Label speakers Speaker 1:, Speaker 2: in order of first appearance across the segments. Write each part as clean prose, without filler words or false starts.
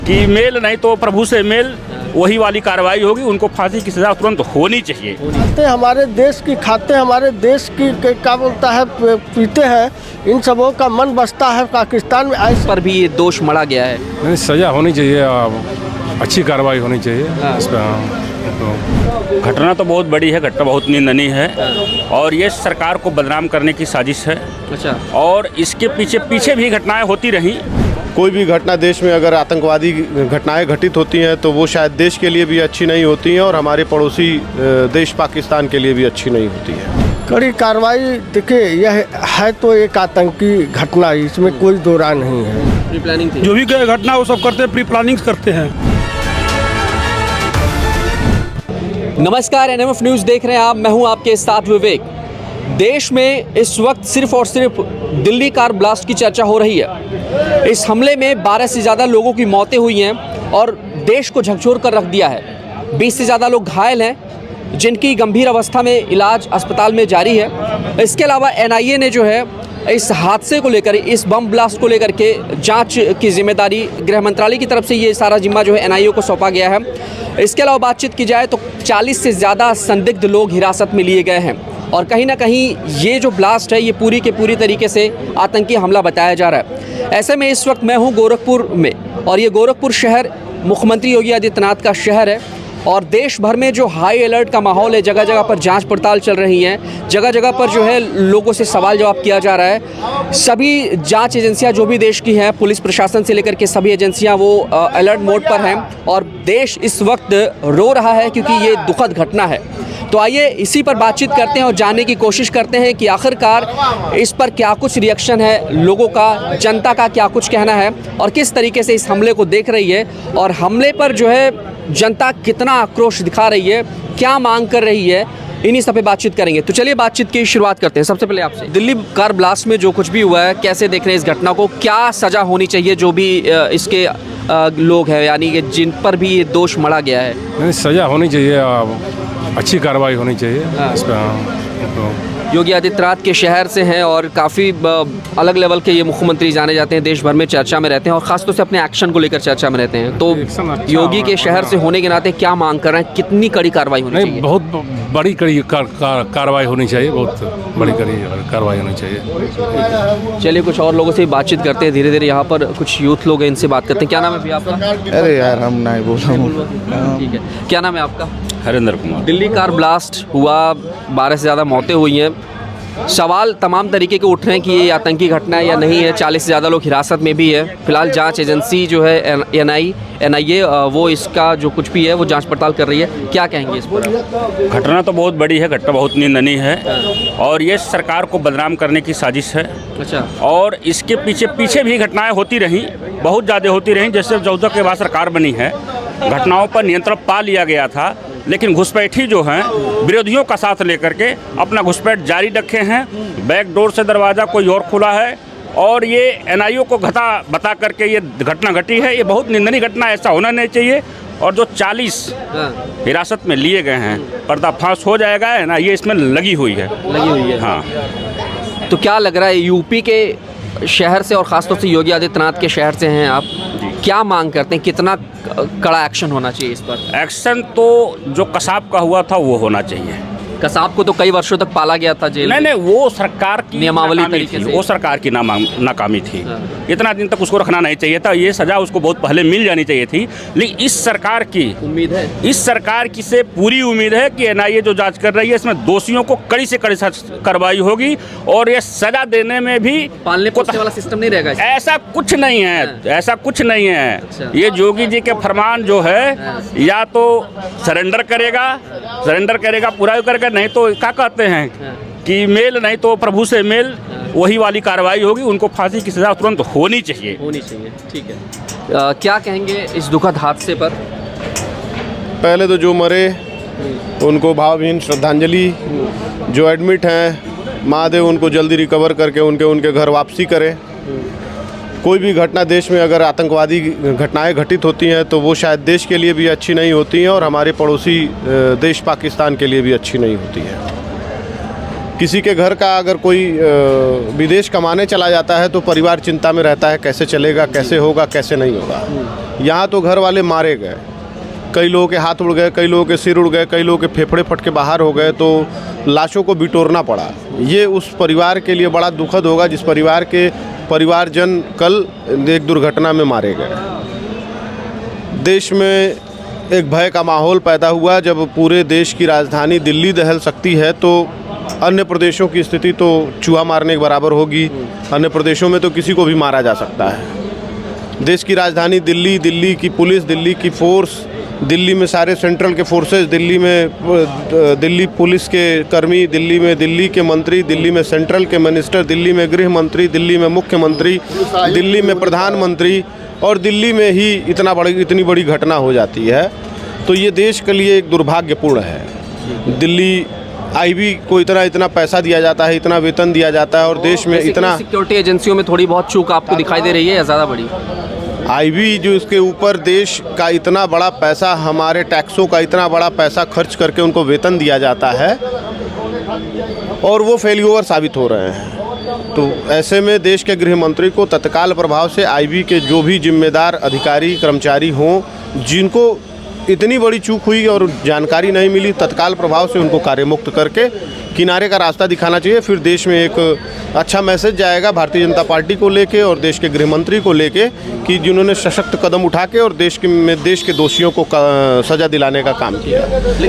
Speaker 1: कि मेल नहीं तो प्रभु से मेल, वही वाली कार्रवाई होगी। उनको फांसी की सजा तुरंत होनी चाहिए।
Speaker 2: खाते हमारे देश की, खाते हमारे देश की, क्या बोलता है, पीते हैं। इन सबों का मन बसता है पाकिस्तान में। ऐसे
Speaker 3: पर भी ये दोष मढ़ा गया है।
Speaker 4: नहीं, सज़ा होनी चाहिए, अच्छी कार्रवाई होनी चाहिए इस पर।
Speaker 1: घटना तो बहुत बड़ी है, घटना बहुत निंदनीय है और ये सरकार को बदनाम करने की साजिश है।
Speaker 3: अच्छा।
Speaker 1: और इसके पीछे भी घटनाएं होती रहीं।
Speaker 5: कोई भी घटना देश में अगर आतंकवादी घटनाएं घटित होती हैं तो वो शायद देश के लिए भी अच्छी नहीं होती हैं और हमारे पड़ोसी देश पाकिस्तान के लिए भी अच्छी नहीं होती है।
Speaker 2: कड़ी कार्रवाई, देखिए यह है तो एक आतंकी घटना, इसमें कोई दो राय नहीं है।
Speaker 3: प्री प्लानिंग थी।
Speaker 6: जो भी घटना वो सब करते हैं, प्री प्लानिंग करते हैं।
Speaker 3: नमस्कार, एनएमएफ न्यूज़ देख रहे हैं आप। मैं हूं आपके साथ विवेक। देश में इस वक्त सिर्फ और सिर्फ दिल्ली कार ब्लास्ट की चर्चा हो रही है। इस हमले में 12 से ज़्यादा लोगों की मौतें हुई हैं और देश को झकझोर कर रख दिया है। 20 से ज़्यादा लोग घायल हैं, जिनकी गंभीर अवस्था में इलाज अस्पताल में जारी है। इसके अलावा एनआईए ने जो है इस हादसे को लेकर, इस बम ब्लास्ट को लेकर के जांच की जिम्मेदारी गृह मंत्रालय की तरफ से ये सारा जिम्मा जो है एनआईए को सौंपा गया है। इसके अलावा बातचीत की जाए तो 40 से ज़्यादा संदिग्ध लोग हिरासत में लिए गए हैं और कहीं ना कहीं ये जो ब्लास्ट है ये पूरी के पूरी तरीके से आतंकी हमला बताया जा रहा है। ऐसे में इस वक्त मैं हूँ गोरखपुर में और ये गोरखपुर शहर मुख्यमंत्री योगी आदित्यनाथ का शहर है और देश भर में जो हाई अलर्ट का माहौल है, जगह जगह पर जांच पड़ताल चल रही है, जगह जगह पर जो है लोगों से सवाल जवाब किया जा रहा है। सभी जांच एजेंसियां जो भी देश की हैं, पुलिस प्रशासन से लेकर के सभी एजेंसियां वो अलर्ट मोड पर हैं और देश इस वक्त रो रहा है क्योंकि ये दुखद घटना है। तो आइए इसी पर बातचीत करते हैं और जानने की कोशिश करते हैं कि आखिरकार इस पर क्या कुछ रिएक्शन है लोगों का, जनता का क्या कुछ कहना है और किस तरीके से इस हमले को देख रही है और हमले पर जो है जनता कितना आक्रोश दिखा रही है, क्या मांग कर रही है, इन्हीं सब पे बातचीत करेंगे। तो चलिए बातचीत की शुरुआत करते हैं। सबसे पहले आपसे, दिल्ली कार ब्लास्ट में जो कुछ भी हुआ है, कैसे देख रहे हैं इस घटना को? क्या सज़ा होनी चाहिए जो भी इसके लोग हैं, यानी कि जिन पर भी ये दोष मढ़ा गया है?
Speaker 4: नहीं, सज़ा होनी चाहिए, अच्छी कार्रवाई होनी चाहिए इस पर।
Speaker 3: योगी आदित्यनाथ के शहर से हैं और काफ़ी अलग लेवल के ये मुख्यमंत्री जाने जाते हैं, देश भर में चर्चा में रहते हैं और ख़ासतौर से अपने एक्शन को लेकर चर्चा में रहते हैं। तो योगी के शहर से होने के नाते क्या मांग कर रहे हैं, कितनी कड़ी कार्रवाई होनी चाहिए?
Speaker 4: बहुत बड़ी कड़ी कार्रवाई होनी चाहिए, बहुत बड़ी कड़ी कार्रवाई होनी चाहिए।
Speaker 3: चलिए कुछ और लोगों से बातचीत करते हैं धीरे धीरे। यहाँ पर कुछ यूथ लोग हैं, इनसे बात करते हैं। क्या नाम है भैया आपका?
Speaker 7: अरे यार हम नहीं बोल रहा हूँ।
Speaker 3: ठीक है, क्या नाम है आपका?
Speaker 1: हरेंद्र कुमार।
Speaker 3: दिल्ली कार ब्लास्ट हुआ, 12 से ज़्यादा मौतें हुई हैं। सवाल तमाम तरीके के उठ रहे हैं कि ये आतंकी घटना है या नहीं है। 40 से ज़्यादा लोग हिरासत में भी है। फिलहाल जांच एजेंसी जो है एनआईए वो इसका जो कुछ भी है वो जांच पड़ताल कर रही है। क्या कहेंगे इस पर?
Speaker 1: घटना तो बहुत बड़ी है, घटना बहुत निंदनीय है और ये सरकार को बदनाम करने की साजिश है।
Speaker 3: अच्छा।
Speaker 1: और इसके पीछे भी घटनाएं होती रहीं, बहुत ज़्यादा होती रहीं। जैसे 14 के बाद सरकार बनी है, घटनाओं पर नियंत्रण पा लिया गया था, लेकिन घुसपैठी जो हैं विरोधियों का साथ लेकर के अपना घुसपैठ जारी रखे हैं। बैक डोर से दरवाज़ा कोई और खुला है और ये एनआईए को बता करके ये घटना घटी है। ये बहुत निंदनीय घटना, ऐसा होना नहीं चाहिए। और जो 40 हिरासत में लिए गए हैं, पर्दाफाश हो जाएगा है ना, ये इसमें लगी हुई है। हाँ।
Speaker 3: तो क्या लग रहा है, यूपी के शहर से और ख़ासतौर से योगी आदित्यनाथ के शहर से हैं आप, क्या मांग करते हैं, कितना कड़ा एक्शन होना चाहिए इस पर?
Speaker 1: एक्शन तो जो कसाब का हुआ था वो होना चाहिए।
Speaker 3: कसाब को तो कई वर्षों तक पाला गया था जेल में।
Speaker 1: नहीं, वो सरकार की
Speaker 3: नियमावली
Speaker 1: नाकामी
Speaker 3: तरीके
Speaker 1: थी,
Speaker 3: से।
Speaker 1: वो सरकार की नाकामी थी।
Speaker 3: हाँ।
Speaker 1: इतना दिन तक उसको रखना नहीं चाहिए था। ये सजा उसको बहुत पहले मिल जानी चाहिए थी। लेकिन इस सरकार की
Speaker 3: उम्मीद है,
Speaker 1: इस सरकार की से पूरी उम्मीद है कि एनआईए जो जांच कर रही है इसमें दोषियों को कड़ी से कड़ी कार्रवाई होगी और ये सजा देने में भी
Speaker 3: पालने पोसने वाला सिस्टम नहीं रहेगा।
Speaker 1: ऐसा कुछ नहीं है, ऐसा कुछ नहीं है।
Speaker 3: अच्छा।
Speaker 1: ये योगी जी के फरमान जो है या तो सरेंडर करेगा पूरा करके, नहीं तो क्या कहते हैं कि मेल नहीं तो प्रभु से मेल, वही वाली कार्रवाई होगी। उनको फांसी की सजा तुरंत होनी चाहिए।
Speaker 3: ठीक है। क्या कहेंगे इस दुखद हादसे पर?
Speaker 5: पहले तो जो मरे उनको भावहीन श्रद्धांजलि, जो एडमिट हैं महादेव उनको जल्दी रिकवर करके उनके घर वापसी करें। कोई भी घटना देश में अगर आतंकवादी घटनाएं घटित होती हैं तो वो शायद देश के लिए भी अच्छी नहीं होती हैं और हमारे पड़ोसी देश पाकिस्तान के लिए भी अच्छी नहीं होती है। किसी के घर का अगर कोई विदेश कमाने चला जाता है तो परिवार चिंता में रहता है, कैसे चलेगा, कैसे होगा, कैसे नहीं होगा। यहाँ तो घर वाले मारे गए, कई लोगों के हाथ उड़ गए, कई लोगों के सिर उड़ गए, कई लोगों के फेफड़े फट के बाहर हो गए, तो लाशों को बिटोरना पड़ा। ये उस परिवार के लिए बड़ा दुखद होगा जिस परिवार के परिवारजन कल एक दुर्घटना में मारे गए। देश में एक भय का माहौल पैदा हुआ। जब पूरे देश की राजधानी दिल्ली दहल सकती है तो अन्य प्रदेशों की स्थिति तो चूहा मारने के बराबर होगी। अन्य प्रदेशों में तो किसी को भी मारा जा सकता है। देश की राजधानी दिल्ली, दिल्ली की पुलिस, दिल्ली की फोर्स, दिल्ली में सारे सेंट्रल के फोर्सेस, दिल्ली में दिल्ली पुलिस के कर्मी, दिल्ली में दिल्ली के मंत्री, दिल्ली में सेंट्रल के मिनिस्टर, दिल्ली में गृह मंत्री, दिल्ली में मुख्यमंत्री, दिल्ली में प्रधानमंत्री, और दिल्ली में ही इतनी बड़ी घटना हो जाती है तो ये देश के लिए एक दुर्भाग्यपूर्ण है। दिल्ली आईबी को इतना पैसा दिया जाता है, इतना वेतन दिया जाता है, और देश में इतना
Speaker 3: सिक्योरिटी एजेंसियों में थोड़ी बहुत चूक आपको दिखाई दे रही है या ज़्यादा बड़ी?
Speaker 5: आईबी जो इसके ऊपर देश का इतना बड़ा पैसा, हमारे टैक्सों का इतना बड़ा पैसा खर्च करके उनको वेतन दिया जाता है और वो फेल्यूर साबित हो रहे हैं। तो ऐसे में देश के गृह मंत्री को तत्काल प्रभाव से आईबी के जो भी जिम्मेदार अधिकारी कर्मचारी हों, जिनको इतनी बड़ी चूक हुई और जानकारी नहीं मिली, तत्काल प्रभाव से उनको कार्यमुक्त करके किनारे का रास्ता दिखाना चाहिए। फिर देश में एक अच्छा मैसेज जाएगा भारतीय जनता पार्टी को लेके और देश के गृह मंत्री को लेके कि जिन्होंने सशक्त कदम उठा के और देश के दोषियों को सज़ा दिलाने का काम किया।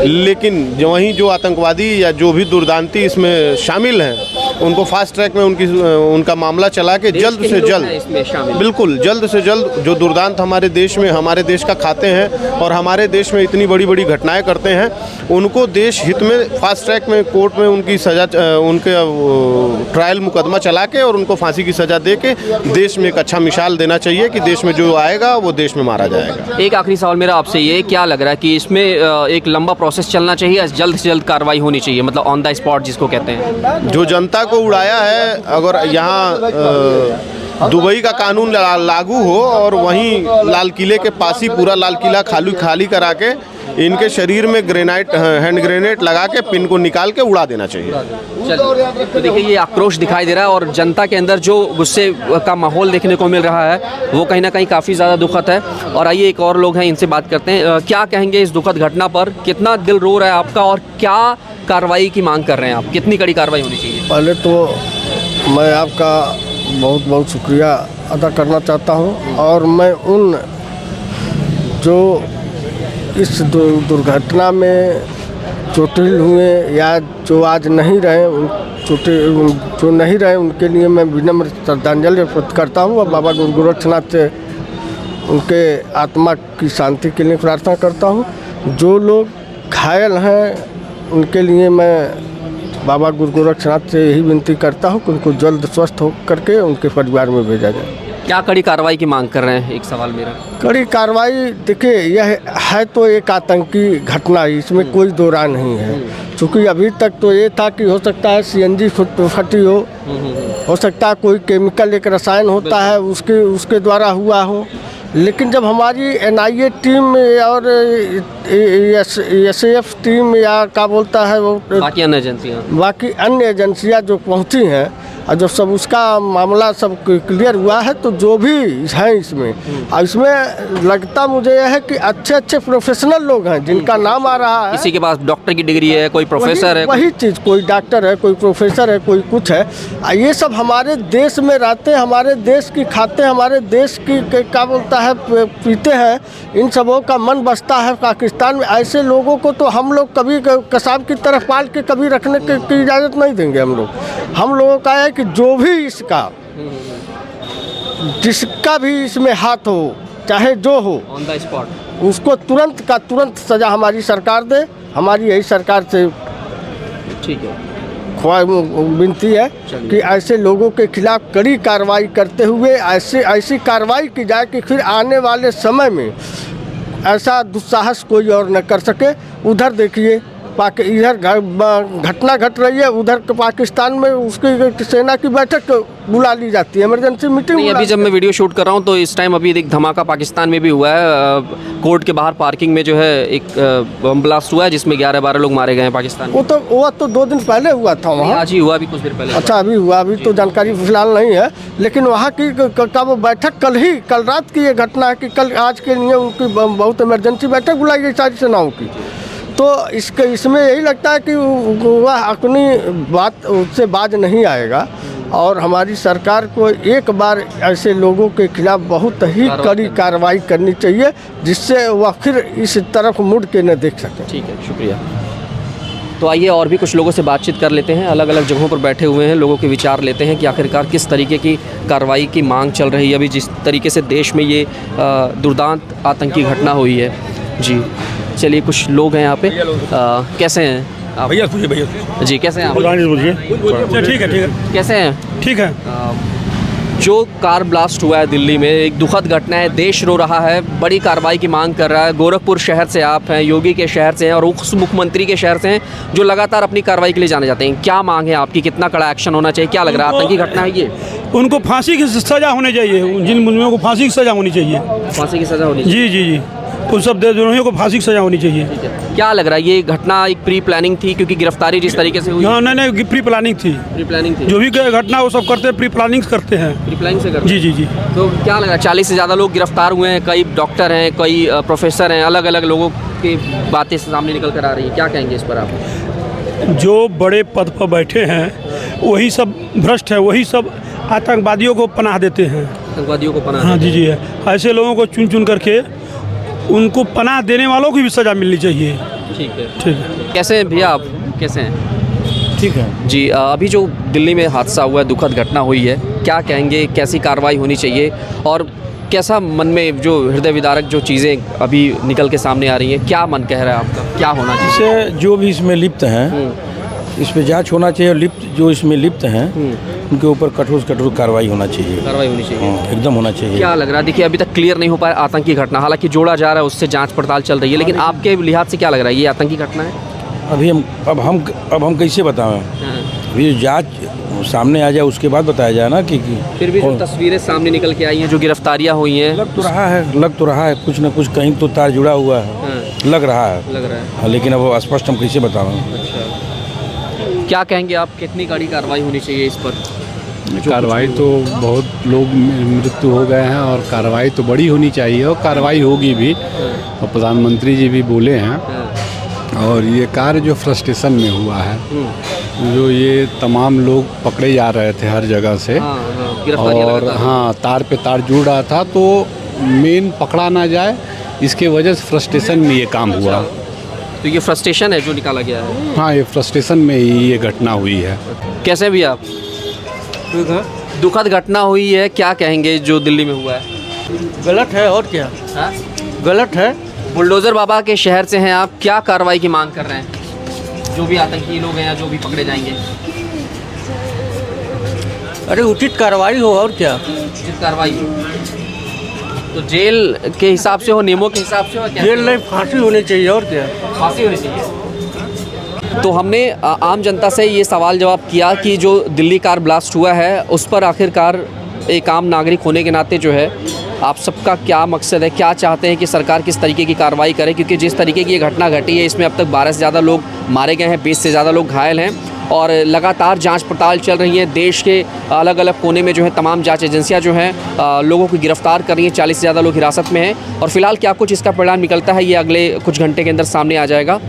Speaker 5: लेकिन वहीं जो आतंकवादी या जो भी दुर्दांती इसमें शामिल हैं उनको फास्ट ट्रैक में उनका मामला चला के जल्द से जल्द, बिल्कुल जल्द से जल्द, जो दुर्दांत हमारे देश में, हमारे देश का खाते हैं और हमारे देश में इतनी बड़ी बड़ी घटनाएं करते हैं, उनको देश हित में फास्ट ट्रैक में कोर्ट में उनकी सज़ा, उनके ट्रायल मुकदमा चला के और उनको फांसी की सज़ा दे के देश में एक अच्छा मिसाल देना चाहिए कि देश में जो आएगा वो देश में मारा जाएगा।
Speaker 3: एक आखिरी सवाल मेरा आपसे, ये क्या लग रहा है कि इसमें एक लंबा प्रोसेस चलना चाहिए या जल्द से जल्द कार्रवाई होनी चाहिए, मतलब ऑन द स्पॉट जिसको कहते हैं?
Speaker 5: जो जनता को उड़ाया है, अगर यहाँ दुबई का कानून लागू हो और वहीं लाल किले के पास ही पूरा लाल किला खाली करा के इनके शरीर में हैंड ग्रेनेड लगा के पिन को निकाल के उड़ा देना चाहिए।
Speaker 3: चलिए, तो देखिए ये आक्रोश दिखाई दे रहा है और जनता के अंदर जो गुस्से का माहौल देखने को मिल रहा है वो कहीं ना कहीं काफ़ी ज़्यादा दुखद है। और आइए एक और लोग हैं, इनसे बात करते हैं। क्या कहेंगे इस दुखद घटना पर? कितना दिल रो रहा है आपका और क्या कार्रवाई की मांग कर रहे हैं आप? कितनी कड़ी कार्रवाई होनी चाहिए?
Speaker 2: पहले तो मैं आपका बहुत बहुत शुक्रिया अदा करना चाहता हूँ और मैं उन जो इस दुर्घटना में चोटिल हुए या जो आज नहीं रहे, जो नहीं रहे उनके लिए मैं विनम्र श्रद्धांजलि अर्पित करता हूँ और बाबा गुरु गोरक्षनाथ से उनके आत्मा की शांति के लिए प्रार्थना करता हूँ। जो लोग घायल हैं उनके लिए मैं बाबा गुरु गोरक्षनाथ से यही विनती करता हूँ कि उनको जल्द स्वस्थ हो करके उनके परिवार में भेजा जाए।
Speaker 3: क्या कड़ी कार्रवाई की मांग कर रहे हैं? एक सवाल मेरा।
Speaker 2: कड़ी कार्रवाई, देखिए यह है तो एक आतंकी घटना, इसमें कोई दो राय नहीं है। क्योंकि अभी तक तो ये था कि हो सकता है सीएनजी फटी हो सकता है कोई केमिकल एक रसायन होता है उसके द्वारा हुआ हो। लेकिन जब हमारी एनआईए टीम और एसएएफ टीम या क्या बोलता है वो
Speaker 3: बाकी अन्य
Speaker 2: एजेंसियाँ जो पहुंची हैं और जब सब उसका मामला सब क्लियर हुआ है तो जो भी है इसमें लगता मुझे यह है कि अच्छे प्रोफेशनल लोग हैं जिनका नाम आ रहा है।
Speaker 3: किसी के पास डॉक्टर की डिग्री है, कोई प्रोफेसर है,
Speaker 2: वही चीज़, कोई डॉक्टर है, कोई प्रोफेसर है, कोई कुछ है। ये सब हमारे देश में रहते, हमारे देश की खाते, हमारे देश की क्या बोलता है पीते हैं। इन सबों का मन बसता है पाकिस्तान में। ऐसे लोगों को तो हम लोग कभी कसाब की तरफ पाल के कभी रखने की इजाज़त नहीं देंगे। हम लोगों का है कि जो भी जिसका भी इसमें हाथ हो, चाहे जो हो,
Speaker 3: ऑन द स्पॉट
Speaker 2: उसको तुरंत का तुरंत सज़ा हमारी सरकार दे। हमारी यही सरकार से
Speaker 3: ठीक है
Speaker 2: विनती है कि ऐसे लोगों के खिलाफ कड़ी कार्रवाई करते हुए ऐसी कार्रवाई की जाए कि फिर आने वाले समय में ऐसा दुस्साहस कोई और न कर सके। उधर देखिए इधर घटना घट रही है, उधर पाकिस्तान में उसकी सेना की बैठक बुला ली जाती है, इमरजेंसी मीटिंग।
Speaker 3: नहीं, अभी जब मैं वीडियो शूट कर रहा हूँ तो इस टाइम अभी एक धमाका पाकिस्तान में भी हुआ है। कोर्ट के बाहर पार्किंग में जो है एक बम ब्लास्ट हुआ है जिसमें 11-12 लोग मारे गए हैं पाकिस्तान में।
Speaker 2: वो तो 2 दिन पहले हुआ था वहाँ।
Speaker 3: आज ही हुआ, अभी कुछ देर पहले।
Speaker 2: अच्छा, अभी हुआ, अभी तो जानकारी फिलहाल नहीं है, लेकिन वहाँ की कब बैठक कल रात की ये घटना है कि कल आज के लिए उनकी बहुत इमरजेंसी बैठक बुलाई गई सारी सेनाओं की। तो इसमें यही लगता है कि वह अपनी बात उससे बाज नहीं आएगा और हमारी सरकार को एक बार ऐसे लोगों के खिलाफ बहुत ही कड़ी कार्रवाई करनी चाहिए जिससे वह फिर इस तरफ मुड़ के न देख सके।
Speaker 3: ठीक है, शुक्रिया। तो आइए और भी कुछ लोगों से बातचीत कर लेते हैं। अलग अलग जगहों पर बैठे हुए हैं, लोगों के विचार लेते हैं कि आखिरकार किस तरीके की कार्रवाई की मांग चल रही है अभी जिस तरीके से देश में ये दुर्दांत आतंकी घटना हुई है। जी चलिए, कुछ लोग हैं यहाँ पे। कैसे हैं आप?
Speaker 6: भैया पूछिए, भैया
Speaker 3: जी कैसे हैं आप?
Speaker 6: ठीक है
Speaker 3: कैसे हैं?
Speaker 6: ठीक है।
Speaker 3: जो कार ब्लास्ट हुआ है दिल्ली में, एक दुखद घटना है, देश रो रहा है, बड़ी कार्रवाई की मांग कर रहा है। गोरखपुर शहर से आप हैं, योगी के शहर से हैं और उस मुख्यमंत्री के शहर से हैं जो लगातार अपनी कार्रवाई के लिए जाने जाते हैं। क्या मांग है आपकी? कितना कड़ा एक्शन होना चाहिए? क्या लग रहा है, आतंकी घटना है ये?
Speaker 6: उनको फांसी की सज़ा होनी चाहिए, जिन मुजरिमों को फांसी की सज़ा होनी चाहिए।
Speaker 3: फांसी की सज़ा होनी
Speaker 6: जी जी जी, उन सब देशद्रोहियों को फांसी की सज़ा होनी चाहिए।
Speaker 3: क्या लग रहा है ये घटना एक प्री प्लानिंग थी? क्योंकि गिरफ्तारी जिस तरीके से हुई।
Speaker 6: हाँ, नहीं, प्री प्लानिंग थी।
Speaker 3: प्री प्लानिंग थी।
Speaker 6: जो भी घटना वो सब करते हैं, प्री प्लानिंग करते हैं।
Speaker 3: प्री प्लानिंग से करते हैं।
Speaker 6: जी जी जी।
Speaker 3: तो क्या लग रहा है, 40 से ज़्यादा लोग गिरफ्तार हुए हैं, कई डॉक्टर हैं, कई प्रोफेसर हैं, अलग अलग लोगों की बातें सामने निकल कर आ रही है। क्या कहेंगे इस पर आप?
Speaker 6: जो बड़े पद पर बैठे हैं वही सब भ्रष्ट है, वही सब आतंकवादियों को पनाह देते हैं।
Speaker 3: आतंकवादियों को पनाह?
Speaker 6: हाँ जी जी है। ऐसे लोगों को चुन चुन करके उनको पनाह देने वालों की भी सज़ा मिलनी चाहिए।
Speaker 3: ठीक है,
Speaker 6: ठीक है।
Speaker 3: कैसे हैं भैया आप? कैसे हैं?
Speaker 7: ठीक है
Speaker 3: जी, अभी जो दिल्ली में हादसा हुआ है, दुखद घटना हुई है, क्या कहेंगे, कैसी कार्रवाई होनी चाहिए और कैसा मन में जो हृदय विदारक जो चीज़ें अभी निकल के सामने आ रही हैं, क्या मन कह रहा है आपका, क्या होना चाहिए?
Speaker 7: इससे जो भी इसमें लिप्त हैं इस पे जांच होना चाहिए और जो इसमें लिप्त हैं उनके ऊपर कठोर से कठोर कार्रवाई होना चाहिए।
Speaker 3: कार्रवाई होनी चाहिए।
Speaker 7: हाँ, एकदम होना चाहिए।
Speaker 3: क्या लग रहा है, देखिए अभी तक क्लियर नहीं हो पाया आतंकी घटना, हालांकि जोड़ा जा रहा है, उससे जांच पड़ताल चल रही है, लेकिन आपके लिहाज से क्या लग रहा है, ये आतंकी घटना है?
Speaker 7: अभी हम कैसे बताएं? अभी जांच सामने आ जाए उसके बाद बताया जाए ना कि
Speaker 3: फिर भी जो तस्वीरें सामने निकल के आई हैं, जो गिरफ्तारियां हुई हैं,
Speaker 7: लग तो रहा है कुछ न कुछ कहीं तो तार जुड़ा हुआ है। लग रहा है हाँ, लेकिन अब स्पष्ट हम कैसे बताएं?
Speaker 3: क्या कहेंगे आप, कितनी कड़ी कार्रवाई होनी चाहिए इस पर?
Speaker 8: कार्रवाई तो बहुत लोग मृत्यु हो गए हैं और कार्रवाई तो बड़ी होनी चाहिए और कार्रवाई होगी भी, और प्रधानमंत्री जी भी बोले हैं। और ये कार्य जो फ्रस्ट्रेशन में हुआ है, जो ये तमाम लोग पकड़े जा रहे थे हर जगह से, और हाँ तार पे तार जुड़ रहा था, तो मेन पकड़ा ना जाए इसके वजह से फ्रस्ट्रेशन में ये काम हुआ।
Speaker 3: तो ये फ्रस्ट्रेशन है जो निकाला गया है?
Speaker 8: हाँ, ये फ्रस्ट्रेशन में ही ये घटना हुई है।
Speaker 3: कैसे भी आप? दुखद घटना हुई है, क्या कहेंगे जो दिल्ली में हुआ है?
Speaker 2: गलत है और क्या? गलत है।
Speaker 3: बुलडोज़र बाबा के शहर से हैं आप, क्या कार्रवाई की मांग कर रहे हैं? जो भी आतंकी लोग हैं या जो भी पकड़े जाएंगे,
Speaker 2: अरे उचित कार्रवाई हो और क्या?
Speaker 3: उचित कार्रवाई तो जेल के हिसाब से हो, नियमों के हिसाब से हो?
Speaker 2: जेल नहीं, फांसी होनी चाहिए और क्या?
Speaker 3: फांसी होनी चाहिए। तो हमने आम जनता से ये सवाल जवाब किया कि जो दिल्ली कार ब्लास्ट हुआ है उस पर आखिरकार एक आम नागरिक होने के नाते जो है आप सबका क्या मकसद है, क्या चाहते हैं कि सरकार किस तरीके की कार्रवाई करे? क्योंकि जिस तरीके की ये घटना घटी है इसमें अब तक 12 से ज़्यादा लोग मारे गए हैं, 20 से ज़्यादा लोग घायल हैं और लगातार जांच पड़ताल चल रही है। देश के अलग अलग कोने में जो है तमाम जांच एजेंसियां जो हैं लोगों को गिरफ्तार कर रही हैं। 40 से ज़्यादा लोग हिरासत में हैं और फिलहाल क्या कुछ इसका परिणाम निकलता है ये अगले कुछ घंटे के अंदर सामने आ जाएगा।